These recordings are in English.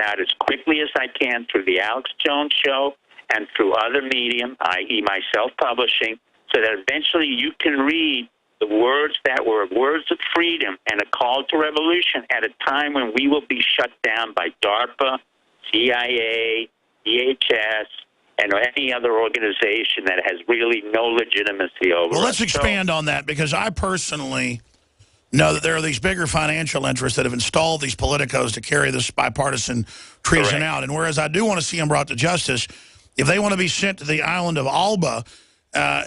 out as quickly as I can through the Alex Jones Show and through other medium, i.e. myself publishing, so that eventually you can read the words that were words of freedom and a call to revolution at a time when we will be shut down by DARPA, CIA, DHS, and any other organization that has really no legitimacy over us. Well, let's expand on that, because I personally know that there are these bigger financial interests that have installed these politicos to carry this bipartisan treason out. And whereas I do want to see them brought to justice, if they want to be sent to the island of Alba,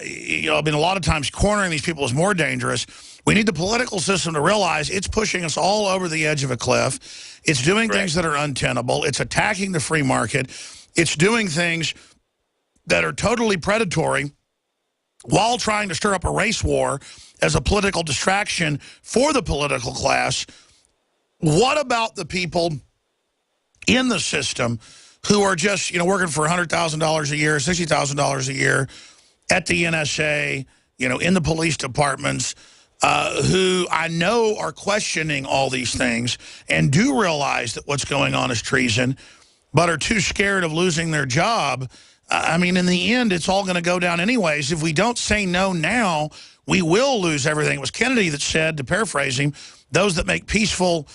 you know, I mean, a lot of times cornering these people is more dangerous. We need the political system to realize it's pushing us all over the edge of a cliff. It's doing things that are untenable. It's attacking the free market. It's doing things that are totally predatory while trying to stir up a race war as a political distraction for the political class. What about the people in the system who are just, you know, working for $100,000 a year, $60,000 a year at the NSA, you know, in the police departments, who I know are questioning all these things and do realize that what's going on is treason, but are too scared of losing their job? I mean, in the end, it's all going to go down anyways. If we don't say no now, we will lose everything. It was Kennedy that said, to paraphrase him, those that make peaceful,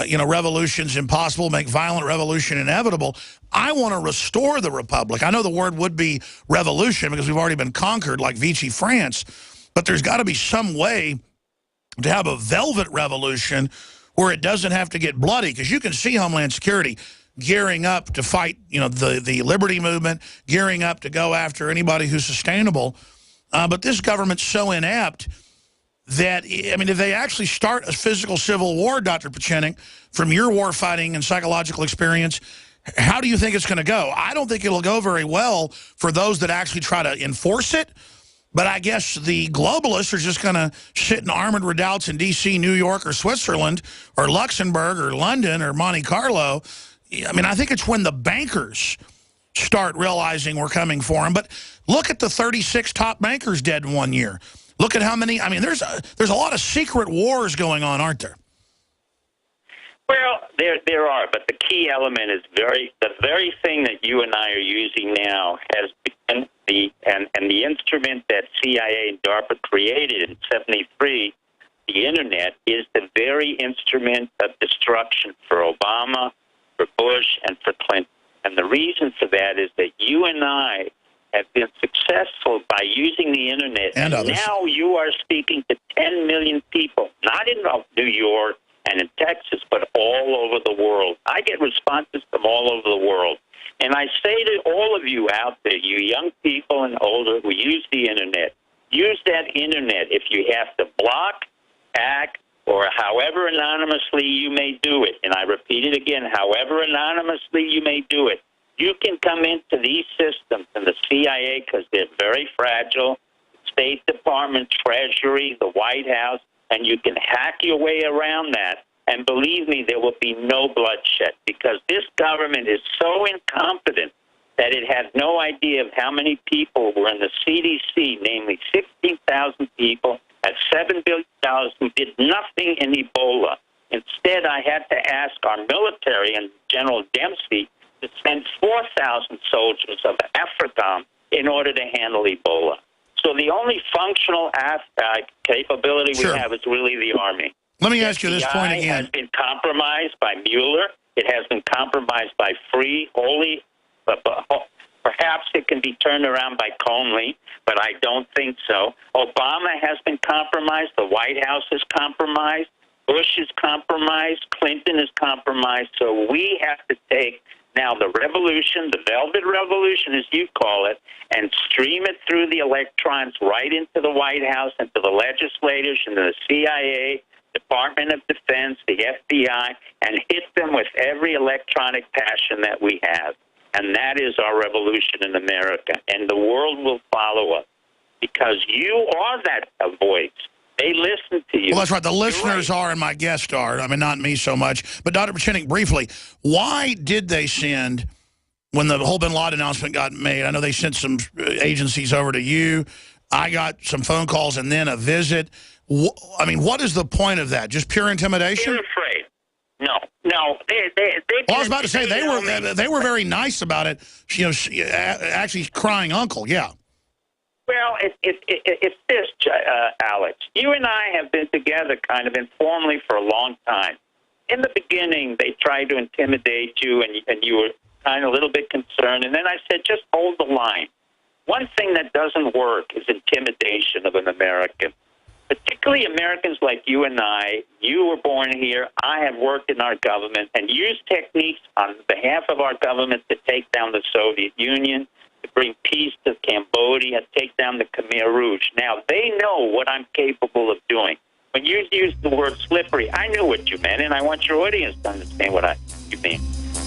you know, revolutions impossible, make violent revolution inevitable. I want to restore the republic. I know the word would be revolution because we've already been conquered like Vichy France, but there's got to be some way to have a velvet revolution where it doesn't have to get bloody, because you can see Homeland Security gearing up to fight, you know, the liberty movement, gearing up to go after anybody who's sustainable. But this government's so inept that, I mean, if they actually start a physical civil war, Dr. Pieczenik, from your war fighting and psychological experience, how do you think it's going to go? I don't think it'll go very well for those that actually try to enforce it. But I guess the globalists are just going to sit in armored redoubts in D.C., New York, or Switzerland, or Luxembourg, or London, or Monte Carlo. I mean, I think it's when the bankers start realizing we're coming for them. But look at the 36 top bankers dead in 1 year. Look at how many. I mean, there's a lot of secret wars going on, aren't there? Well, there are, but the key element is the very thing that you and I are using now has been the instrument that CIA and DARPA created in '73, the Internet, is the very instrument of destruction for Obama, for Bush, and for Clinton. And the reason for that is that you and I have been successful by using the Internet. And others. Now you are speaking to 10 million people, not in New York and in Texas, but all over the world. I get responses from all over the world. And I say to all of you out there, you young people and older who use the Internet, use that Internet if you have to block, hack, or however anonymously you may do it. And I repeat it again, however anonymously you may do it. You can come into these systems and the CIA, because they're very fragile, State Department, Treasury, the White House, and you can hack your way around that. And believe me, there will be no bloodshed, because this government is so incompetent that it has no idea of how many people were in the CDC, namely 16,000 people at $7 billion who did nothing in Ebola. Instead, I had to ask our military and General Dempsey to send 4,000 soldiers of AFRICOM in order to handle Ebola. So the only functional capability we have is really the Army. Let me ask you this point again. It has been compromised by Mueller. It has been compromised by perhaps it can be turned around by Conley, but I don't think so. Obama has been compromised. The White House is compromised. Bush is compromised. Clinton is compromised. So we have to take now the revolution, the velvet revolution, as you call it, and stream it through the electrons right into the White House, into the legislators, into the CIA, Department of Defense, the FBI, and hit them with every electronic passion that we have. And that is our revolution in America. And the world will follow us, because you are that voice. They listen to you. Well, that's right. The listeners are, and my guests are. I mean, not me so much. But Dr. Pieczenik, briefly, why did they send, when the whole bin Laden announcement got made, I know they sent some agencies over to you. I got some phone calls and then a visit. I mean, what is the point of that? Just pure intimidation? They're afraid. No. Well, I was about to say they were very nice about it. You know, actually crying uncle. Yeah. Well, it's this, Alex. You and I have been together kind of informally for a long time. In the beginning, they tried to intimidate you, and you were kind of a little bit concerned. And then I said, just hold the line. One thing that doesn't work is intimidation of an American, particularly Americans like you and I. You were born here. I have worked in our government and used techniques on behalf of our government to take down the Soviet Union, to bring peace to Cambodia, take down the Khmer Rouge. Now, they know what I'm capable of doing. When you used the word slippery, I knew what you meant, and I want your audience to understand what you mean.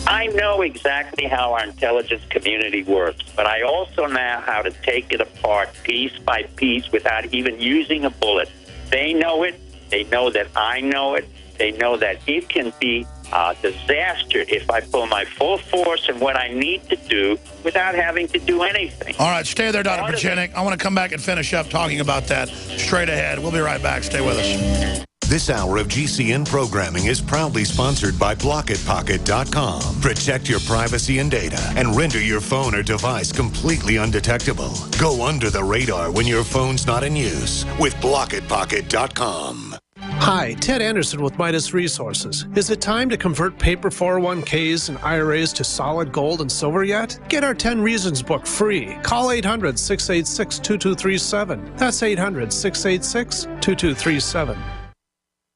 I know exactly how our intelligence community works, but I also know how to take it apart piece by piece without even using a bullet. They know it. They know that I know it. They know that it can be a disaster if I pull my full force in what I need to do without having to do anything. All right, stay there, Dr. Pieczenik. I want to come back and finish up talking about that straight ahead. We'll be right back. Stay with us. This hour of GCN programming is proudly sponsored by BlockItPocket.com. Protect your privacy and data and render your phone or device completely undetectable. Go under the radar when your phone's not in use with BlockItPocket.com. Hi, Ted Anderson with Midas Resources. Is it time to convert paper 401ks and IRAs to solid gold and silver yet? Get our 10 Reasons book free. Call 800-686-2237. That's 800-686-2237.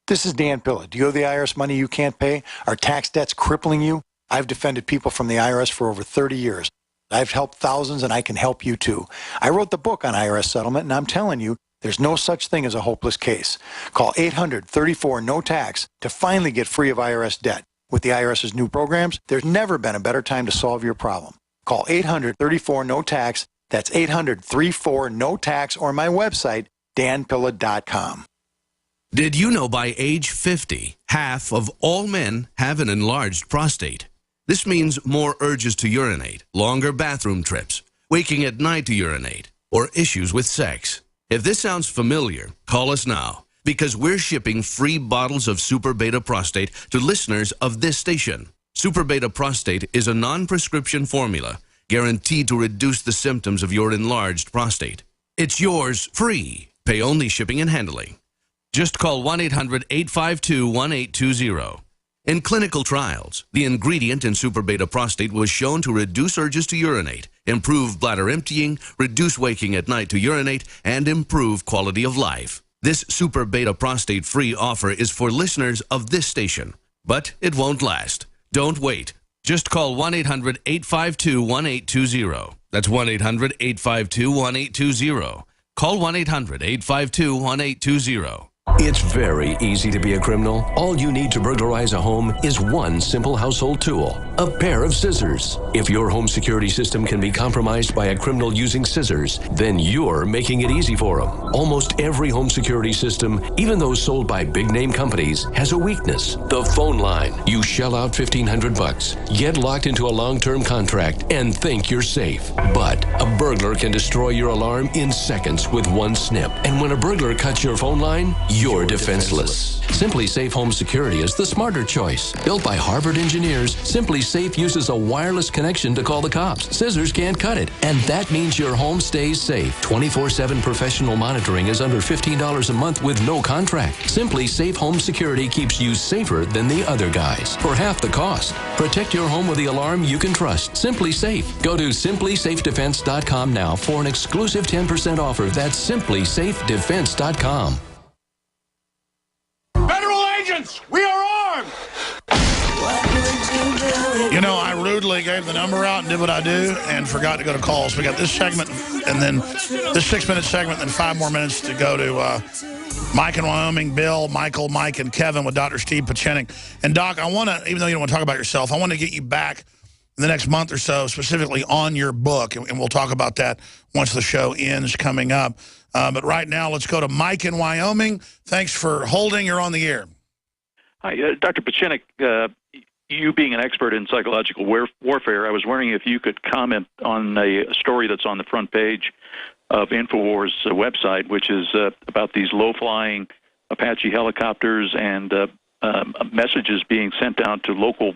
This is Dan Pilla. Do you owe the IRS money you can't pay? Are tax debts crippling you? I've defended people from the IRS for over 30 years. I've helped thousands, and I can help you too. I wrote the book on IRS settlement, and I'm telling you, there's no such thing as a hopeless case. Call 800-34-NO-TAX to finally get free of IRS debt. With the IRS's new programs, there's never been a better time to solve your problem. Call 800-34-NO-TAX. That's 800-34-NO-TAX, or my website, danpilla.com. Did you know by age 50, half of all men have an enlarged prostate? This means more urges to urinate, longer bathroom trips, waking at night to urinate, or issues with sex. If this sounds familiar, call us now, because we're shipping free bottles of Super Beta Prostate to listeners of this station. Super Beta Prostate is a non-prescription formula guaranteed to reduce the symptoms of your enlarged prostate. It's yours free. Pay only shipping and handling. Just call 1-800-852-1820. In clinical trials, the ingredient in Super Beta Prostate was shown to reduce urges to urinate, improve bladder emptying, reduce waking at night to urinate, and improve quality of life. This Super Beta Prostate free offer is for listeners of this station, but it won't last. Don't wait. Just call 1-800-852-1820. That's 1-800-852-1820. Call 1-800-852-1820. It's very easy to be a criminal. All you need to burglarize a home is one simple household tool, a pair of scissors. If your home security system can be compromised by a criminal using scissors, then you're making it easy for them. Almost every home security system, even those sold by big-name companies, has a weakness. The phone line. You shell out $1,500, get locked into a long-term contract, and think you're safe. But a burglar can destroy your alarm in seconds with one snip. And when a burglar cuts your phone line, you're defenseless. Simply Safe Home Security is the smarter choice. Built by Harvard engineers, Simply Safe uses a wireless connection to call the cops. Scissors can't cut it. And that means your home stays safe. 24/7 professional monitoring is under $15 a month with no contract. Simply Safe Home Security keeps you safer than the other guys for half the cost. Protect your home with the alarm you can trust. Simply Safe. Go to simplysafedefense.com now for an exclusive 10% offer. That's simplysafedefense.com. We are armed! You know, I rudely gave the number out and did what I do and forgot to go to calls. We got this segment and then this 6-minute segment and then 5 more minutes to go to Mike in Wyoming, Bill, Michael, Mike, and Kevin with Dr. Steve Pieczenik. And, Doc, I want to, even though you don't want to talk about yourself, I want to get you back in the next month or so, specifically on your book, and we'll talk about that once the show ends coming up. But right now, let's go to Mike in Wyoming. Thanks for holding. You're on the air. Hi, Dr. Pieczenik, you being an expert in psychological warfare, I was wondering if you could comment on a story that's on the front page of InfoWars' website, which is about these low-flying Apache helicopters and messages being sent out to local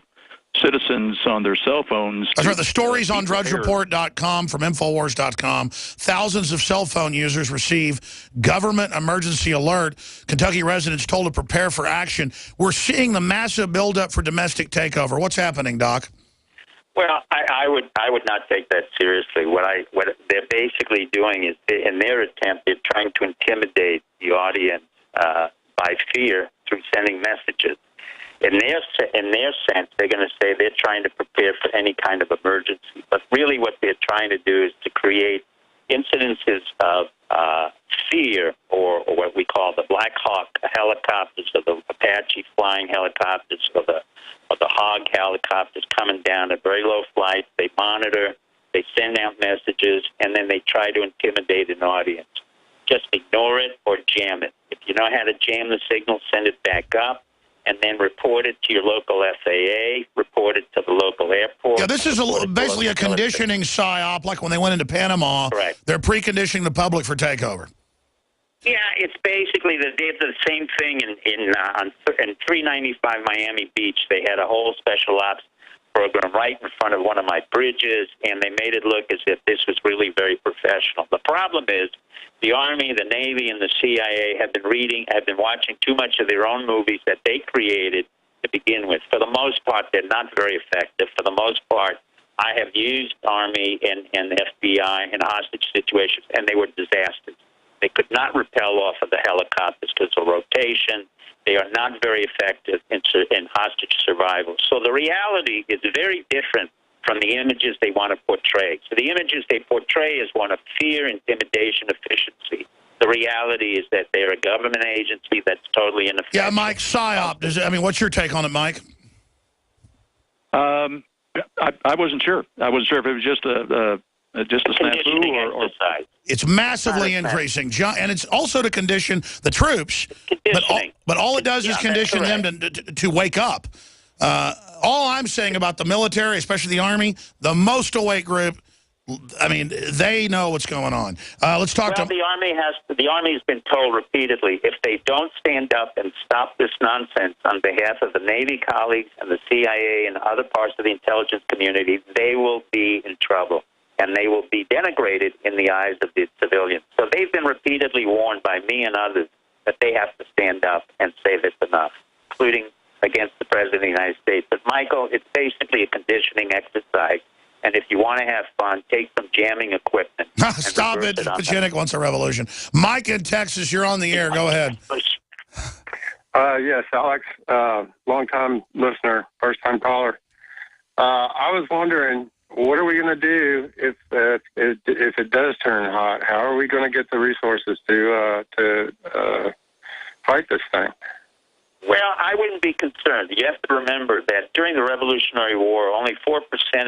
citizens on their cell phones. That's right. The stories on drudgereport.com from Infowars.com. Thousands of cell phone users receive government emergency alert. Kentucky residents told to prepare for action. We're seeing the massive buildup for domestic takeover. What's happening, Doc? Well, I would not take that seriously. What they're basically doing is, in their attempt, they're trying to intimidate the audience by fear through sending messages. In their sense, they're going to say they're trying to prepare for any kind of emergency. But really what they're trying to do is to create incidences of fear, or what we call the Black Hawk helicopters, or the Apache flying helicopters, or the Hog helicopters coming down at very low flights. They monitor, they send out messages, and then they try to intimidate an audience. Just ignore it or jam it. If you know how to jam the signal, send it back up, and then report it to your local FAA, report it to the local airport. Yeah, this is basically a conditioning psyop, like when they went into Panama. Correct. They're preconditioning the public for takeover. Yeah, it's basically they did the same thing in 395 Miami Beach. They had a whole special ops program right in front of one of my bridges, and they made it look as if this was really very professional. The problem is the Army, the Navy, and the CIA have been watching too much of their own movies that they created to begin with. For the most part, they're not very effective. For the most part, I have used Army and FBI in hostage situations, and they were disasters. They could not rappel off of the helicopters because of rotation. They are not very effective in hostage survival. So the reality is very different from the images they want to portray. So the images they portray is one of fear, intimidation, efficiency. The reality is that they're a government agency that's totally ineffective. Yeah, Mike, PSYOP. What's your take on it, Mike? I wasn't sure. I wasn't sure if it was just a snafu or it's massively increasing, and it's also to condition the troops. But all it does is condition them to wake up. All I'm saying about the military, especially the Army, the most awake group, I mean, they know what's going on. Let's talk to the Army. The Army has been told repeatedly, if they don't stand up and stop this nonsense on behalf of the Navy colleagues and the CIA and other parts of the intelligence community, they will be in trouble, and they will be denigrated in the eyes of the civilians. So they've been repeatedly warned by me and others that they have to stand up and say that's enough, including against the President of the United States. But, Michael, it's basically a conditioning exercise. And if you want to have fun, take some jamming equipment. Stop it. Pachinik wants a revolution. Mike in Texas, you're on the air. Go ahead. Yes, Alex, long-time listener, first-time caller. I was wondering, what are we going to do if it does turn hot? How are we going to get the resources to fight this thing? Well, I wouldn't be concerned. You have to remember that during the Revolutionary War, only 4%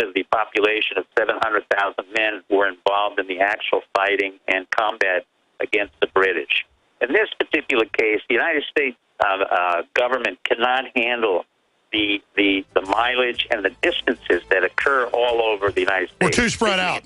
of the population of 700,000 men were involved in the actual fighting and combat against the British. In this particular case, the United States government cannot handle the mileage and the distances that occur all over the United States. We're too spread out.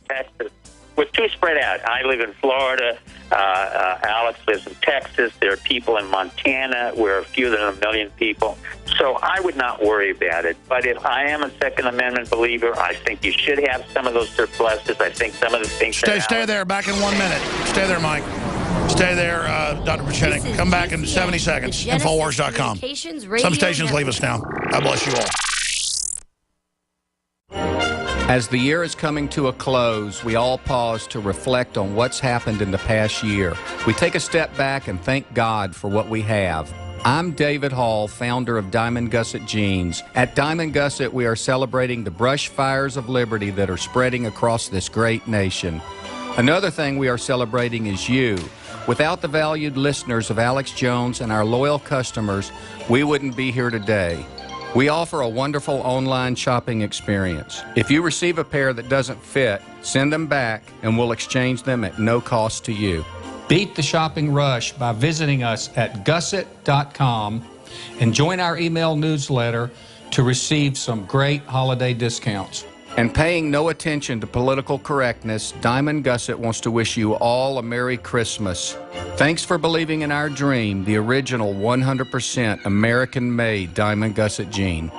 We're too spread out. I live in Florida. Alex lives in Texas. There are people in Montana. We're fewer than 1 million people. So I would not worry about it. But if I am a Second Amendment believer, I think you should have some of those surpluses. I think some of the things... Stay there. Back in 1 minute. Stay there, Mike. Stay there, Dr. Pachinik. Come back in 70 seconds. Infowars.com. Some stations leave us now. God bless you all. As the year is coming to a close, we all pause to reflect on what's happened in the past year. We take a step back and thank God for what we have. I'm David Hall, founder of Diamond Gusset Jeans. At Diamond Gusset, we are celebrating the brush fires of liberty that are spreading across this great nation. Another thing we are celebrating is you. Without the valued listeners of Alex Jones and our loyal customers, we wouldn't be here today. We offer a wonderful online shopping experience. If you receive a pair that doesn't fit, send them back and we'll exchange them at no cost to you. Beat the shopping rush by visiting us at gusset.com and join our email newsletter to receive some great holiday discounts. And paying no attention to political correctness, Diamond Gusset wants to wish you all a Merry Christmas. Thanks for believing in our dream, the original 100% American-made Diamond Gusset jean.